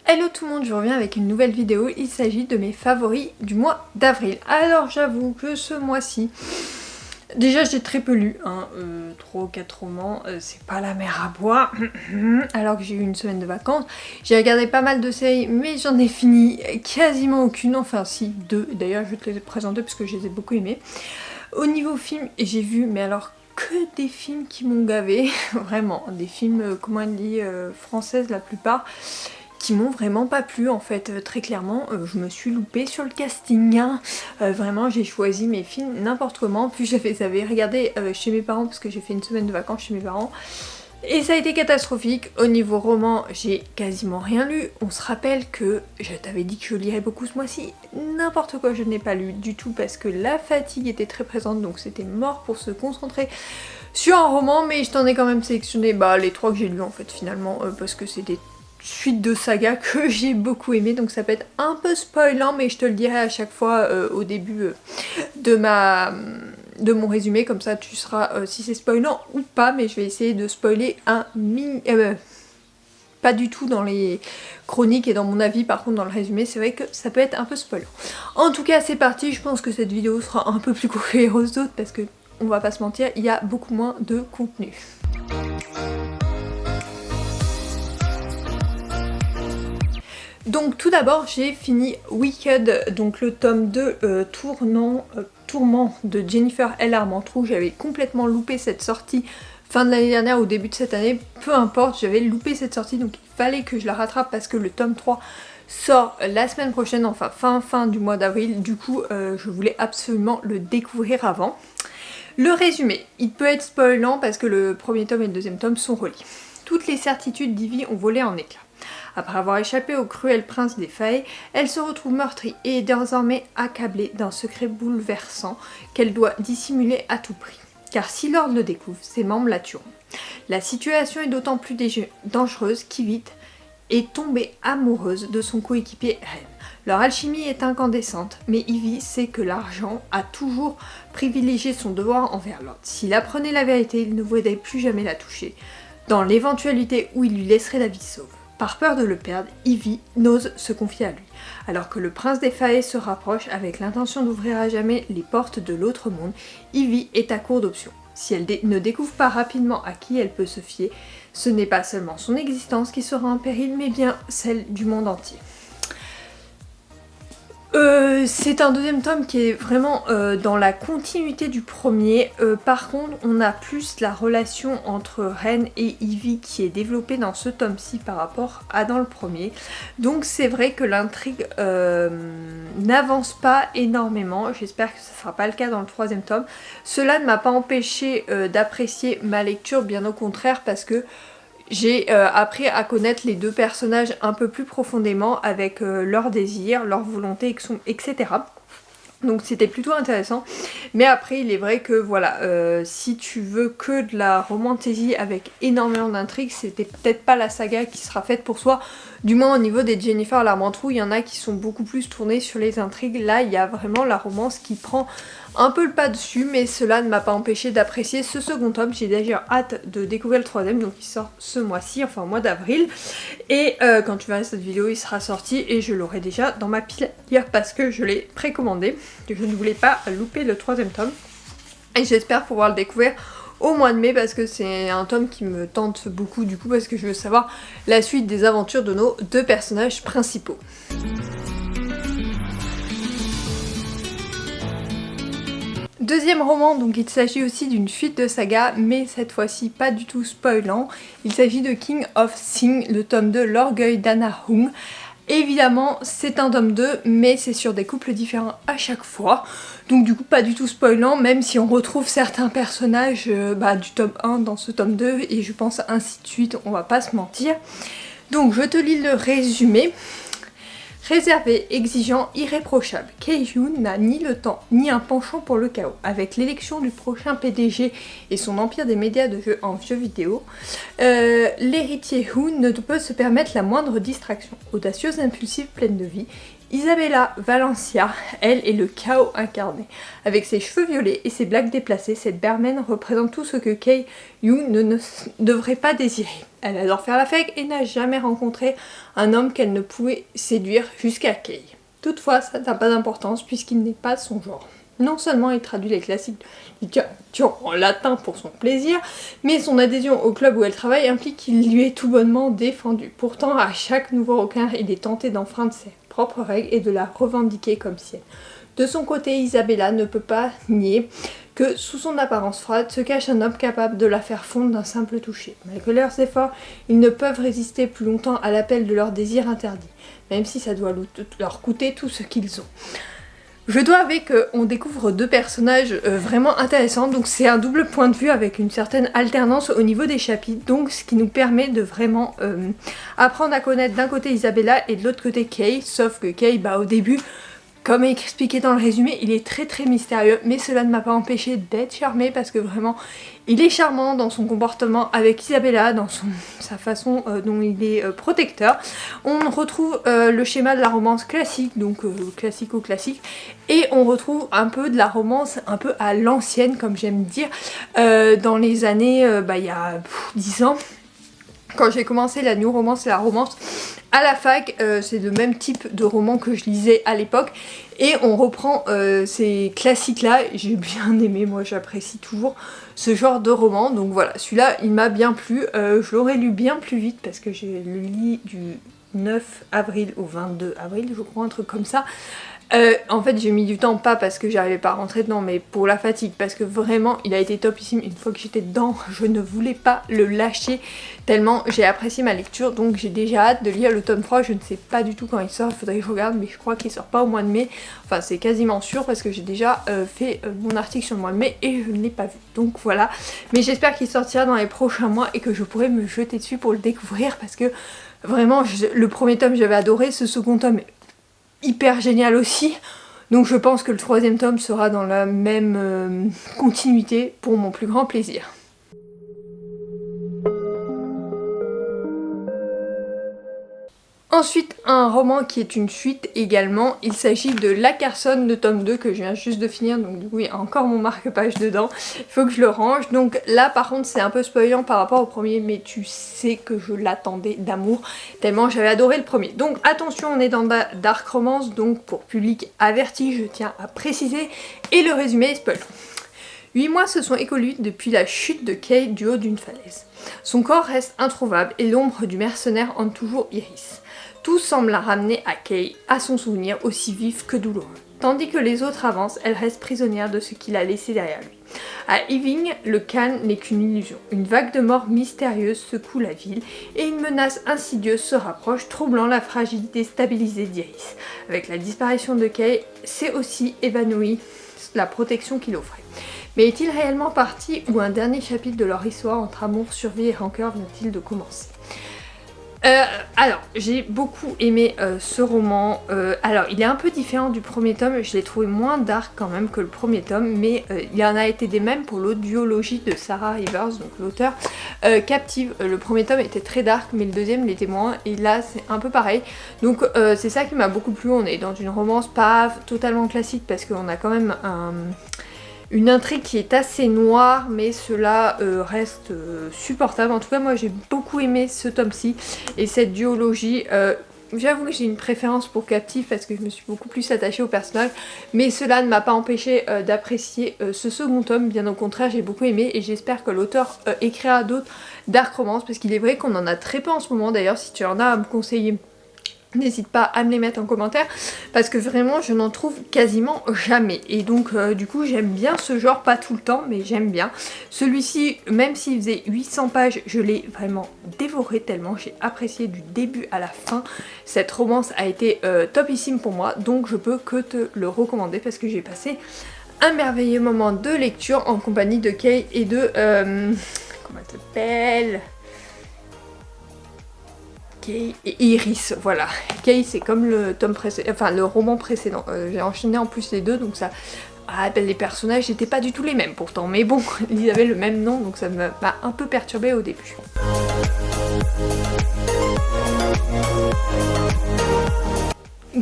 Hello tout le monde, je reviens avec une nouvelle vidéo, il s'agit de mes favoris du mois d'avril. Alors j'avoue que ce mois-ci, déjà j'ai très peu lu, 3 ou 4 romans, c'est pas la mer à boire, alors que j'ai eu une semaine de vacances. J'ai regardé pas mal de séries, mais j'en ai fini quasiment aucune, enfin si, 2, d'ailleurs je vais te les présenter parce que je les ai beaucoup aimés. Au niveau film, j'ai vu, mais alors que des films qui m'ont gavé, vraiment, des films, comment on dit, françaises la plupart, qui m'ont vraiment pas plu en fait, très clairement. Je me suis loupée sur le casting, hein. Vraiment j'ai choisi mes films n'importe comment, puis j'avais regardé chez mes parents parce que j'ai fait une semaine de vacances chez mes parents. Et ça a été catastrophique. Au niveau roman, j'ai quasiment rien lu. On se rappelle que je t'avais dit que je lirais beaucoup ce mois-ci. N'importe quoi, je n'ai pas lu du tout parce que la fatigue était très présente, donc c'était mort pour se concentrer sur un roman. Mais je t'en ai quand même sélectionné les 3 que j'ai lus en fait finalement, parce que c'est des suites de saga que j'ai beaucoup aimé, donc ça peut être un peu spoilant, mais je te le dirai à chaque fois au début de mon résumé, comme ça tu sauras si c'est spoilant ou pas, mais je vais essayer de spoiler pas du tout dans les chroniques et dans mon avis, par contre dans le résumé c'est vrai que ça peut être un peu spoilant. En tout cas c'est parti, je pense que cette vidéo sera un peu plus courte que les autres parce que on va pas se mentir, il y a beaucoup moins de contenu. Donc tout d'abord j'ai fini Wicked, donc le tome 2 Tourment de Jennifer L. Armentrout. J'avais complètement loupé cette sortie fin de l'année dernière ou début de cette année, peu importe, j'avais loupé cette sortie donc il fallait que je la rattrape parce que le tome 3 sort la semaine prochaine, enfin fin du mois d'avril, du coup je voulais absolument le découvrir avant. Le résumé, il peut être spoilant parce que le premier tome et le deuxième tome sont reliés. Toutes les certitudes d'Ivy ont volé en éclats. Après avoir échappé au cruel prince des Fae, elle se retrouve meurtrie et est désormais accablée d'un secret bouleversant qu'elle doit dissimuler à tout prix. Car si Lord le découvre, ses membres la tueront. La situation est d'autant plus dangereuse qu'Ivy est tombée amoureuse de son coéquipier Ren. Leur alchimie est incandescente, mais Ivy sait que l'argent a toujours privilégié son devoir envers Lord. S'il apprenait la vérité, il ne voudrait plus jamais la toucher, dans l'éventualité où il lui laisserait la vie sauve. Par peur de le perdre, Ivy n'ose se confier à lui, alors que le prince des Fae se rapproche avec l'intention d'ouvrir à jamais les portes de l'autre monde. Ivy est à court d'options. Si elle ne découvre pas rapidement à qui elle peut se fier, ce n'est pas seulement son existence qui sera en péril, mais bien celle du monde entier. C'est un deuxième tome qui est vraiment dans la continuité du premier. Par contre, on a plus la relation entre Ren et Ivy qui est développée dans ce tome-ci par rapport à dans le premier. Donc c'est vrai que l'intrigue n'avance pas énormément. J'espère que ce ne sera pas le cas dans le troisième tome. Cela ne m'a pas empêché d'apprécier ma lecture, bien au contraire, parce que j'ai appris à connaître les deux personnages un peu plus profondément avec leurs désirs, leurs volontés, etc. Donc c'était plutôt intéressant. Mais après il est vrai que voilà, si tu veux que de la romantasy avec énormément d'intrigues, c'était peut-être pas la saga qui sera faite pour soi. Du moins au niveau des Jennifer L. Armentrout, il y en a qui sont beaucoup plus tournés sur les intrigues. Là il y a vraiment la romance qui prend un peu le pas dessus, mais cela ne m'a pas empêché d'apprécier ce second tome. J'ai d'ailleurs hâte de découvrir le troisième, donc il sort ce mois-ci, enfin au mois d'avril. Et quand tu verras cette vidéo, il sera sorti et je l'aurai déjà dans ma pile à lire parce que je l'ai précommandé. Je ne voulais pas louper le troisième tome. Et j'espère pouvoir le découvrir au mois de mai parce que c'est un tome qui me tente beaucoup du coup parce que je veux savoir la suite des aventures de nos deux personnages principaux. Deuxième roman, donc il s'agit aussi d'une suite de saga, mais cette fois-ci pas du tout spoilant. Il s'agit de King of Thing, le tome 2, L'orgueil d'Anna Hung. Évidemment, c'est un tome 2, mais c'est sur des couples différents à chaque fois. Donc du coup, pas du tout spoilant, même si on retrouve certains personnages du tome 1 dans ce tome 2, et je pense ainsi de suite, on va pas se mentir. Donc je te lis le résumé. Réservé, exigeant, irréprochable, Kei-Hyun n'a ni le temps ni un penchant pour le chaos. Avec l'élection du prochain PDG et son empire des médias de jeux en jeux vidéo, l'héritier Hoon ne peut se permettre la moindre distraction. Audacieuse, impulsive, pleine de vie, Isabella Valencia, elle, est le chaos incarné. Avec ses cheveux violets et ses blagues déplacées, cette Barmen représente tout ce que Kei Yoon ne devrait pas désirer. Elle adore faire la fête et n'a jamais rencontré un homme qu'elle ne pouvait séduire jusqu'à Kei. Toutefois, ça n'a pas d'importance puisqu'il n'est pas son genre. Non seulement il traduit les classiques de littérature en latin pour son plaisir, mais son adhésion au club où elle travaille implique qu'il lui est tout bonnement défendu. Pourtant, à chaque nouveau requin, il est tenté d'enfreindre ses propres règles et de la revendiquer comme sienne. De son côté, Isabella ne peut pas nier que sous son apparence froide se cache un homme capable de la faire fondre d'un simple toucher. Malgré leurs efforts, ils ne peuvent résister plus longtemps à l'appel de leur désir interdit, même si ça doit leur coûter tout ce qu'ils ont. Je dois avouer qu'on découvre deux personnages vraiment intéressants, donc c'est un double point de vue avec une certaine alternance au niveau des chapitres, donc ce qui nous permet de vraiment apprendre à connaître d'un côté Isabella et de l'autre côté Kei, sauf que Kei, au début, comme expliqué dans le résumé, il est très mystérieux, mais cela ne m'a pas empêché d'être charmée parce que vraiment, il est charmant dans son comportement avec Isabella, dans sa façon dont il est protecteur. On retrouve le schéma de la romance classique, donc classico-classique, et on retrouve un peu de la romance un peu à l'ancienne, comme j'aime dire, dans les années, il y a 10 ans. Quand j'ai commencé la new romance et la romance à la fac, c'est le même type de roman que je lisais à l'époque et on reprend ces classiques là. J'ai bien aimé, moi j'apprécie toujours ce genre de roman, donc voilà, celui-là il m'a bien plu. Je l'aurais lu bien plus vite parce que j'ai le lis du 9 avril au 22 avril, je crois, un truc comme ça. En fait j'ai mis du temps, pas parce que j'arrivais pas à rentrer dedans, mais pour la fatigue, parce que vraiment il a été topissime. Une fois que j'étais dedans, je ne voulais pas le lâcher tellement j'ai apprécié ma lecture, donc j'ai déjà hâte de lire le tome 3. Je ne sais pas du tout quand il sort, il faudrait que je regarde, mais je crois qu'il sort pas au mois de mai, enfin c'est quasiment sûr parce que j'ai déjà fait mon article sur le mois de mai et je ne l'ai pas vu, donc voilà. Mais j'espère qu'il sortira dans les prochains mois et que je pourrai me jeter dessus pour le découvrir parce que vraiment le premier tome j'avais adoré, ce second tome hyper génial aussi, donc je pense que le troisième tome sera dans la même continuité pour mon plus grand plaisir. Ensuite, un roman qui est une suite également, il s'agit de La Carson, le tome 2 que je viens juste de finir, donc du coup il y a encore mon marque-page dedans, il faut que je le range. Donc là par contre c'est un peu spoilant par rapport au premier, mais tu sais que je l'attendais d'amour, tellement j'avais adoré le premier. Donc attention, on est dans Dark Romance, donc pour public averti, je tiens à préciser, et le résumé est spoil. 8 mois se sont écoulés depuis la chute de Kei du haut d'une falaise. Son corps reste introuvable et l'ombre du mercenaire hante toujours Iris. Tout semble la ramener à Kei, à son souvenir aussi vif que douloureux. Tandis que les autres avancent, elle reste prisonnière de ce qu'il a laissé derrière lui. À Iving, le calme n'est qu'une illusion. Une vague de mort mystérieuse secoue la ville et une menace insidieuse se rapproche, troublant la fragilité stabilisée d'Iris. Avec la disparition de Kei, c'est aussi évanoui la protection qu'il offrait. Mais est-il réellement parti ou un dernier chapitre de leur histoire entre amour, survie et rancœur vient-il de commencer? Alors, j'ai beaucoup aimé ce roman. Alors, il est un peu différent du premier tome, je l'ai trouvé moins dark quand même que le premier tome, mais il en a été des mêmes pour l'audiologie de Sarah Rivers, donc l'auteur. Captive, le premier tome était très dark, mais le deuxième l'était moins, et là c'est un peu pareil. Donc c'est ça qui m'a beaucoup plu, on est dans une romance pas totalement classique, parce qu'on a quand même une intrigue qui est assez noire, mais cela reste supportable. En tout cas moi j'ai beaucoup aimé ce tome-ci et cette duologie. J'avoue que j'ai une préférence pour Captive parce que je me suis beaucoup plus attachée au personnage, mais cela ne m'a pas empêché d'apprécier ce second tome, bien au contraire j'ai beaucoup aimé et j'espère que l'auteur écrira d'autres dark romance, parce qu'il est vrai qu'on en a très peu en ce moment. D'ailleurs si tu en as à me conseiller, n'hésite pas à me les mettre en commentaire parce que vraiment je n'en trouve quasiment jamais, et donc du coup j'aime bien ce genre, pas tout le temps mais j'aime bien. Celui-ci, même s'il faisait 800 pages, je l'ai vraiment dévoré tellement j'ai apprécié du début à la fin. Cette romance a été topissime pour moi, donc je peux que te le recommander parce que j'ai passé un merveilleux moment de lecture en compagnie de Kei et de... comment elle s'appelle ? Kei et Iris, voilà. Kei c'est comme le tome précédent, enfin le roman précédent. J'ai enchaîné en plus les deux, donc ça... Ah ben les personnages n'étaient pas du tout les mêmes pourtant, mais bon, ils avaient le même nom, donc ça m'a un peu perturbée au début.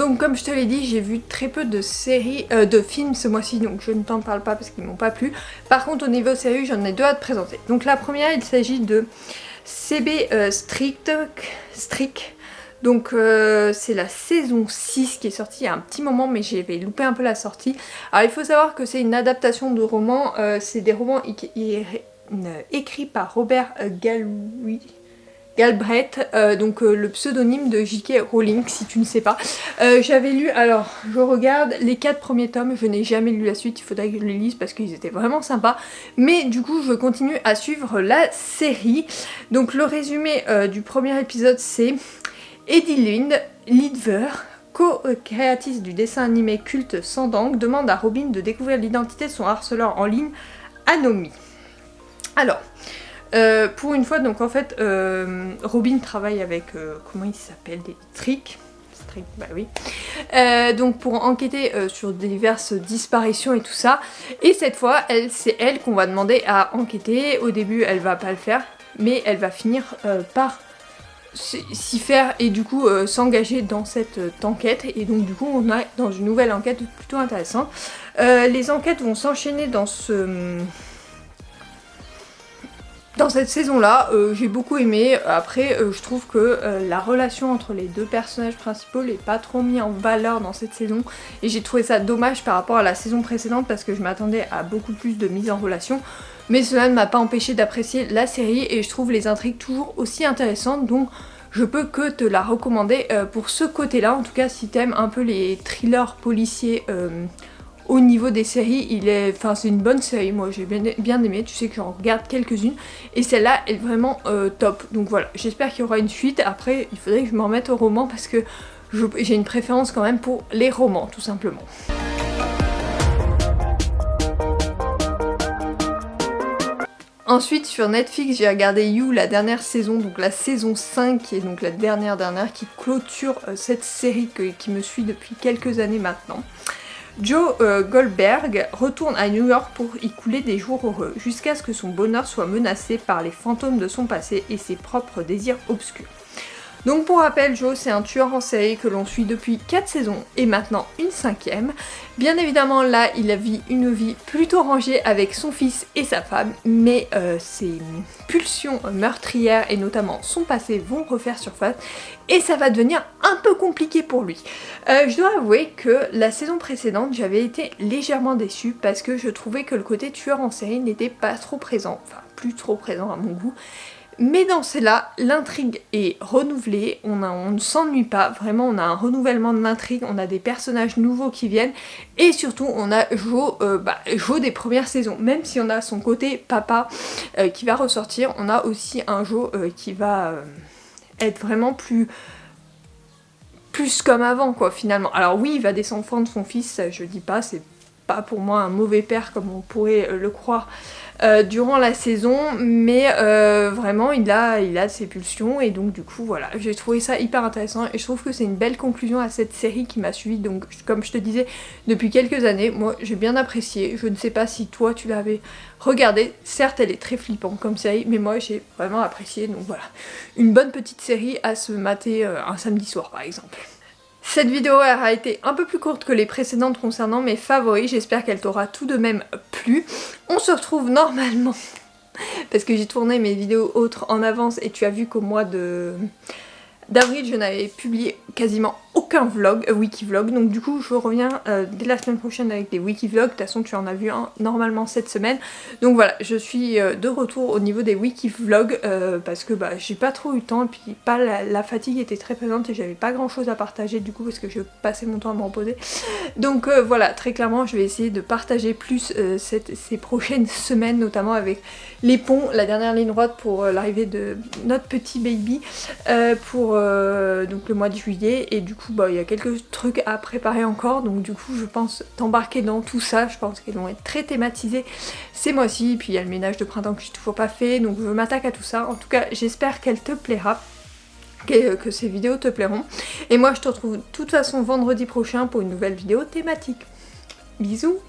Donc comme je te l'ai dit, j'ai vu très peu de séries, de films ce mois-ci, donc je ne t'en parle pas parce qu'ils m'ont pas plu. Par contre au niveau série, j'en ai deux à te présenter. Donc la première, il s'agit de CB Strict. Donc c'est la saison 6 qui est sortie il y a un petit moment, mais j'avais loupé un peu la sortie. Alors il faut savoir que c'est une adaptation de romans, c'est des romans écrits par Robert Galbraith, donc le pseudonyme de J.K. Rowling, si tu ne sais pas. J'avais lu, alors je regarde les 4 premiers tomes, je n'ai jamais lu la suite, il faudrait que je les lise parce qu'ils étaient vraiment sympas. Mais du coup je continue à suivre la série. Donc le résumé du premier épisode, c'est Eddie Lidver, co-créatrice du dessin animé culte Sandang, demande à Robin de découvrir l'identité de son harceleur en ligne, Anomi. Alors, pour une fois, donc en fait, Robin travaille avec, comment il s'appelle, des Strick, bah oui, donc pour enquêter sur diverses disparitions et tout ça, et cette fois, c'est elle qu'on va demander à enquêter. Au début, elle va pas le faire, mais elle va finir par s'y faire et du coup s'engager dans cette enquête, et donc du coup on est dans une nouvelle enquête plutôt intéressante. Les enquêtes vont s'enchaîner dans cette saison-là, j'ai beaucoup aimé. Après, je trouve que la relation entre les deux personnages principaux n'est pas trop mise en valeur dans cette saison. Et j'ai trouvé ça dommage par rapport à la saison précédente parce que je m'attendais à beaucoup plus de mise en relation. Mais cela ne m'a pas empêché d'apprécier la série et je trouve les intrigues toujours aussi intéressantes. Donc je peux que te la recommander pour ce côté-là. En tout cas, si t'aimes un peu les thrillers policiers au niveau des séries, c'est une bonne série, moi j'ai bien aimé, tu sais que j'en regarde quelques-unes, et celle-là est vraiment top. Donc voilà, j'espère qu'il y aura une suite. Après, il faudrait que je m'en remette au roman parce que j'ai une préférence quand même pour les romans, tout simplement. Ensuite sur Netflix j'ai regardé You, la dernière saison, donc la saison 5 qui est donc la dernière qui clôture cette série qui me suit depuis quelques années maintenant. Joe Goldberg retourne à New York pour y couler des jours heureux, jusqu'à ce que son bonheur soit menacé par les fantômes de son passé et ses propres désirs obscurs. Donc pour rappel, Joe c'est un tueur en série que l'on suit depuis 4 saisons et maintenant une 5e. Bien évidemment là il vit une vie plutôt rangée avec son fils et sa femme, mais ses pulsions meurtrières et notamment son passé vont refaire surface et ça va devenir un peu compliqué pour lui. Je dois avouer que la saison précédente j'avais été légèrement déçue parce que je trouvais que le côté tueur en série n'était pas trop présent, enfin plus trop présent à mon goût. Mais dans celle-là, l'intrigue est renouvelée, on ne s'ennuie pas, vraiment on a un renouvellement de l'intrigue, on a des personnages nouveaux qui viennent, et surtout on a Joe des premières saisons. Même si on a son côté papa qui va ressortir, on a aussi un Joe qui va être vraiment plus comme avant quoi finalement. Alors oui, il va descendre son fils, je dis pas, c'est pas pour moi un mauvais père comme on pourrait le croire durant la saison, mais vraiment il a ses pulsions et donc du coup voilà, j'ai trouvé ça hyper intéressant et je trouve que c'est une belle conclusion à cette série qui m'a suivi, donc comme je te disais depuis quelques années. Moi j'ai bien apprécié, je ne sais pas si toi tu l'avais regardée, certes elle est très flippante comme série, mais moi j'ai vraiment apprécié, donc voilà, une bonne petite série à se mater un samedi soir par exemple. Cette vidéo aura été un peu plus courte que les précédentes concernant mes favoris, j'espère qu'elle t'aura tout de même plu. On se retrouve normalement, parce que j'ai tourné mes vidéos autres en avance et tu as vu qu'au mois d'avril je n'avais publié quasiment aucun vlog, wiki vlog, donc du coup je reviens dès la semaine prochaine avec des wiki vlogs. De toute façon tu en as vu un normalement cette semaine, donc voilà, je suis de retour au niveau des wiki vlogs parce que j'ai pas trop eu le temps et puis la fatigue était très présente et j'avais pas grand chose à partager du coup parce que je passais mon temps à me reposer. Donc voilà, très clairement je vais essayer de partager plus ces prochaines semaines, notamment avec les ponts, la dernière ligne droite pour l'arrivée de notre petit baby pour donc le mois de juillet, et du coup il y a quelques trucs à préparer encore, donc du coup je pense t'embarquer dans tout ça. Je pense qu'elles vont être très thématisées ces mois-ci, puis il y a le ménage de printemps que j'ai toujours pas fait, donc je m'attaque à tout ça. En tout cas j'espère qu'elle te plaira, que ces vidéos te plairont, et moi je te retrouve de toute façon vendredi prochain pour une nouvelle vidéo thématique. Bisous.